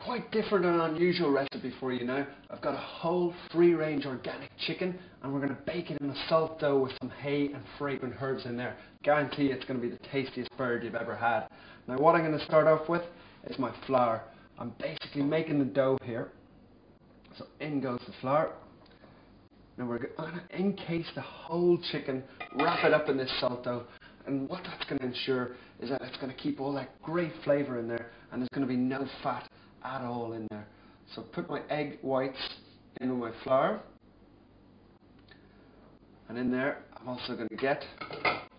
quite different and unusual recipe for you now. I've got a whole free-range organic chicken, and we're going to bake it in a salt dough with some hay and fragrant herbs in there. Guarantee it's going to be the tastiest bird you've ever had. Now what I'm going to start off with is my flour. I'm basically making the dough here. So in goes the flour. Now we're going to encase the whole chicken, wrap it up in this salt dough, and what that's going to ensure is that it's going to keep all that great flavour in there, and there's going to be no fat at all in there. So put my egg whites in with my flour, and in there I'm also going to get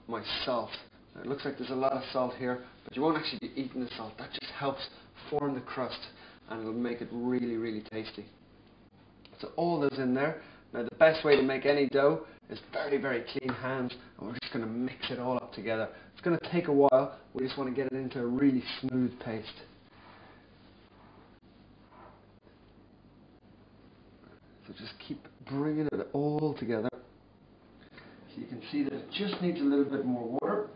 my salt. Now it looks like there's a lot of salt here, but you won't actually be eating the salt. That just helps form the crust, and it'll make it really, really tasty. So all those in there. Now the best way to make any dough is very, very clean hands, and we're just going to mix it all up together. It's going to take a while. We just want to get it into a really smooth paste. So just keep bringing it all together. So you can see that it just needs a little bit more water.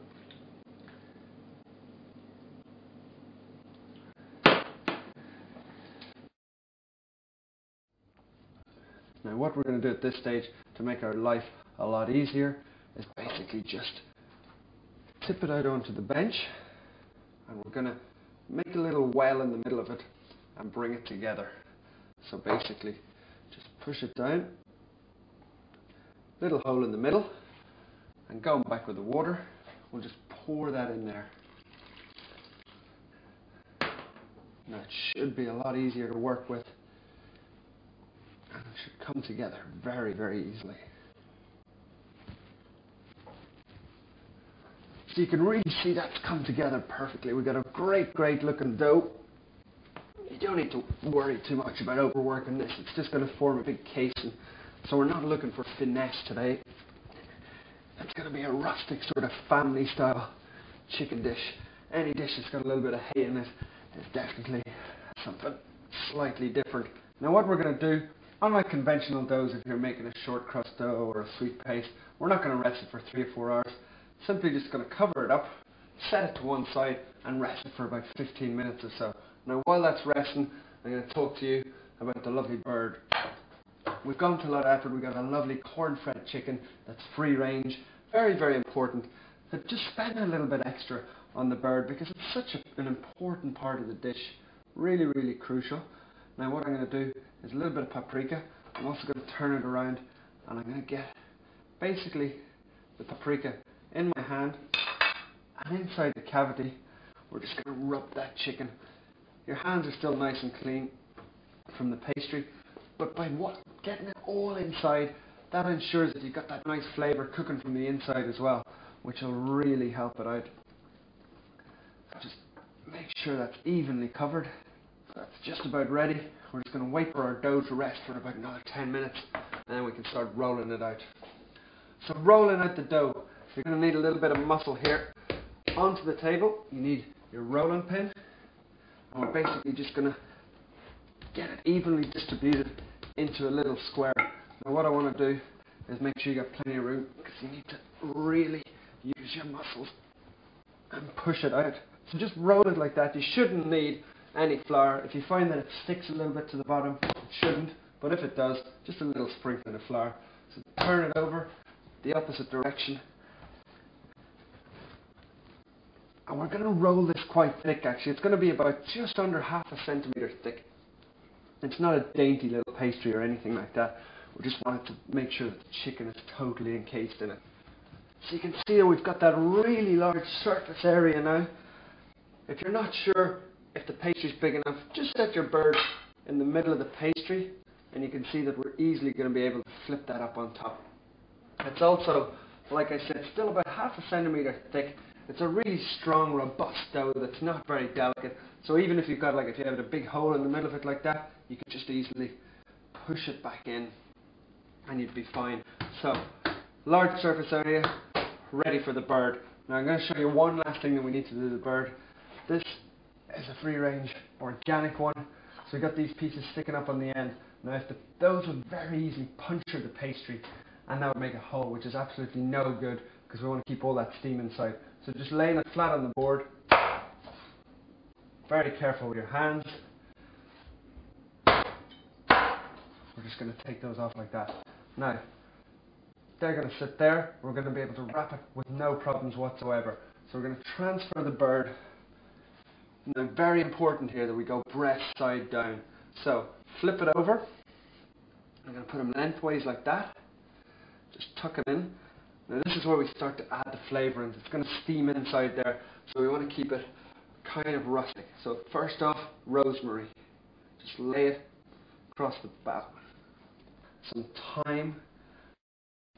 Now what we're going to do at this stage to make our life a lot easier is basically just tip it out onto the bench, and we're going to make a little well in the middle of it and bring it together. So basically just push it down, little hole in the middle, and going back with the water, we'll just pour that in there. Now it should be a lot easier to work with, and it should come together very, very easily. So you can really see that's come together perfectly. We've got a great, great looking dough. You don't need to worry too much about overworking this. It's just going to form a big casing. So we're not looking for finesse today. It's going to be a rustic sort of family style chicken dish. Any dish that's got a little bit of hay in it is definitely something slightly different. Now what we're going to do, unlike conventional doughs, if you're making a short crust dough or a sweet paste, we're not going to rest it for 3 or 4 hours. Simply just going to cover it up, set it to one side, and rest it for about 15 minutes or so. Now while that's resting, I'm going to talk to you about the lovely bird. We've gone to a lot of effort. We've got a lovely corn-fed chicken that's free range. Very, very important. But just spend a little bit extra on the bird because it's such an important part of the dish. Really, really crucial. Now what I'm going to do is a little bit of paprika. I'm also going to turn it around, and I'm going to get basically the paprika in my hand, and inside the cavity we're just going to rub that chicken. Your hands are still nice and clean from the pastry, but by getting it all inside, that ensures that you've got that nice flavour cooking from the inside as well, which will really help it out. So just make sure that's evenly covered. That's just about ready. We're just going to wait for our dough to rest for about another 10 minutes, and then we can start rolling it out. So rolling out the dough, you're going to need a little bit of muscle here. Onto the table, you need your rolling pin, and we're basically just going to get it evenly distributed into a little square. Now what I want to do is make sure you got plenty of room, because you need to really use your muscles and push it out. So just roll it like that. You shouldn't need any flour. If you find that it sticks a little bit to the bottom, it shouldn't, but if it does, just a little sprinkling of flour. So turn it over the opposite direction. And we're going to roll this quite thick actually. It's going to be about just under ½ centimetre thick. It's not a dainty little pastry or anything like that. We just wanted to make sure that the chicken is totally encased in it. So you can see that we've got that really large surface area now. If you're not sure if the pastry's big enough, just set your bird in the middle of the pastry, and you can see that we're easily going to be able to flip that up on top. It's also, like I said, still about ½ centimetre thick. It's a really strong, robust dough that's not very delicate. So even if you've got, if you have a big hole in the middle of it like that, you can just easily push it back in, and you'd be fine. So, large surface area, ready for the bird. Now I'm going to show you one last thing that we need to do to the bird. This is a free-range organic one. So we've got these pieces sticking up on the end. Now those would very easily puncture the pastry, and that would make a hole, which is absolutely no good because we want to keep all that steam inside. So just laying it flat on the board, very careful with your hands, we're just going to take those off like that. Now, they're going to sit there. We're going to be able to wrap it with no problems whatsoever. So we're going to transfer the bird. Now, very important here that we go breast side down. So, flip it over. I'm going to put them lengthways like that. Just tuck it in. Now this is where we start to add the flavourings. It's going to steam inside there, so we want to keep it kind of rustic. So first off, rosemary. Just lay it across the back. Some thyme.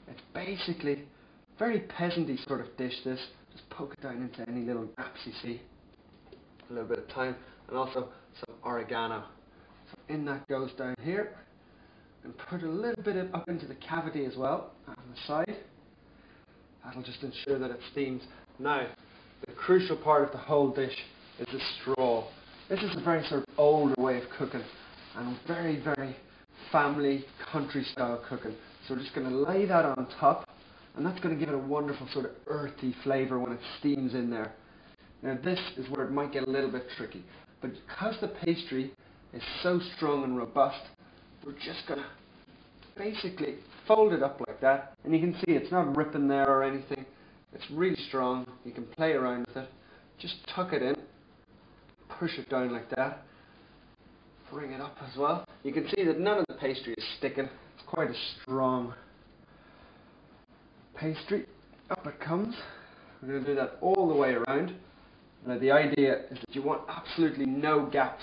It's basically very peasanty sort of dish this. Just poke it down into any little gaps you see. A little bit of thyme, and also some oregano. So in that goes down here. And put a little bit up into the cavity as well, on the side. That'll just ensure that it steams. Now, the crucial part of the whole dish is the straw. This is a very sort of older way of cooking, and very, very family, country style cooking. So we're just going to lay that on top, and that's going to give it a wonderful sort of earthy flavour when it steams in there. Now this is where it might get a little bit tricky, but because the pastry is so strong and robust, we're just going to basically fold it up like that, and you can see it's not ripping there or anything. It's really strong. You can play around with it. Just tuck it in, push it down like that, bring it up as well. You can see that none of the pastry is sticking. It's quite a strong pastry. Up it comes. We're going to do that all the way around. Now the idea is that you want absolutely no gaps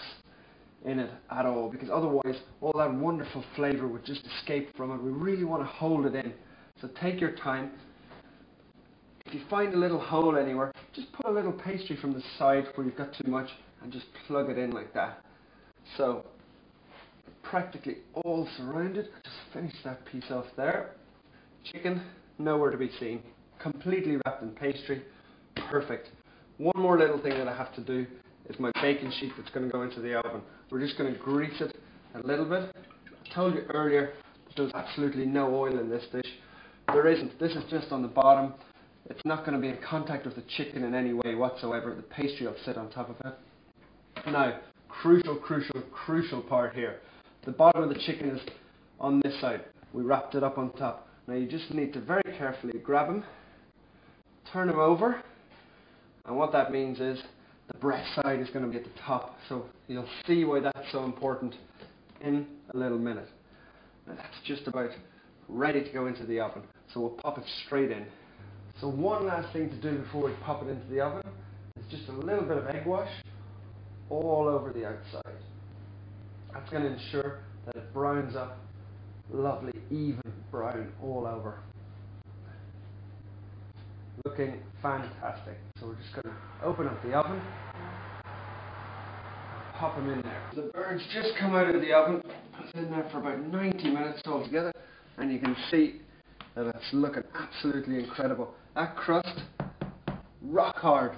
in it at all, because otherwise all that wonderful flavour would just escape from it. We really want to hold it in. So take your time. If you find a little hole anywhere, just put a little pastry from the side where you've got too much and just plug it in like that. So practically all surrounded. Just finish that piece off there. Chicken, nowhere to be seen. Completely wrapped in pastry. Perfect. One more little thing that I have to do is my baking sheet that's going to go into the oven. We're just going to grease it a little bit. I told you earlier that there's absolutely no oil in this dish. There isn't. This is just on the bottom. It's not going to be in contact with the chicken in any way whatsoever. The pastry will sit on top of it. Now, crucial part here. The bottom of the chicken is on this side. We wrapped it up on top. Now you just need to very carefully grab them, turn them over, and what that means is the breast side is going to be at the top, so you'll see why that's so important in a little minute. Now that's just about ready to go into the oven, so we'll pop it straight in. So one last thing to do before we pop it into the oven is just a little bit of egg wash all over the outside. That's going to ensure that it browns up lovely, even brown all over. Looking fantastic. So we're just going to open up the oven and pop them in there. The bird's just come out of the oven. It's in there for about 90 minutes altogether, and you can see that it's looking absolutely incredible. That crust, rock hard.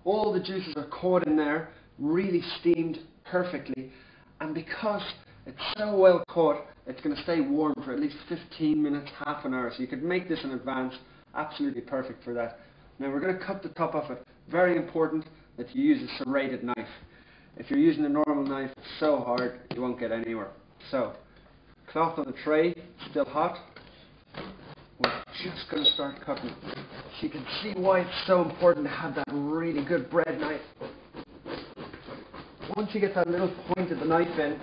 All the juices are caught in there, really steamed perfectly, and because it's so well caught, it's going to stay warm for at least 15 minutes, half an hour. So you could make this in advance. Absolutely perfect for that. Now we're going to cut the top off it. Very important that you use a serrated knife. If you're using a normal knife, it's so hard you won't get anywhere. So, cloth on the tray, still hot. We're just going to start cutting. So you can see why it's so important to have that really good bread knife. Once you get that little point of the knife in,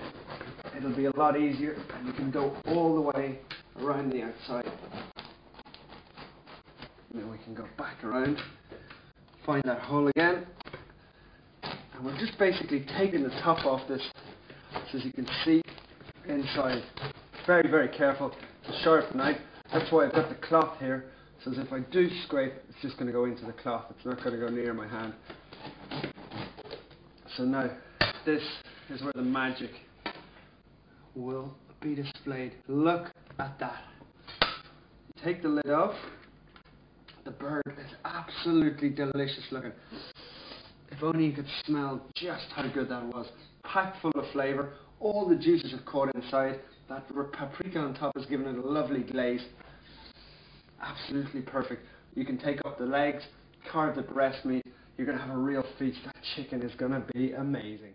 it'll be a lot easier, and you can go all the way around the outside. Then we can go back around, find that hole again, and we're just basically taking the top off this, so as you can see inside. Very, very careful. It's a sharp knife. That's why I've got the cloth here, so as if I do scrape, it's just going to go into the cloth. It's not going to go near my hand. So now, this is where the magic will be displayed. Look at that. You take the lid off. The bird is absolutely delicious looking. If only you could smell just how good that was. Packed full of flavour. All the juices are caught inside. That paprika on top has given it a lovely glaze. Absolutely perfect. You can take up the legs, carve the breast meat. You're going to have a real feast. That chicken is going to be amazing.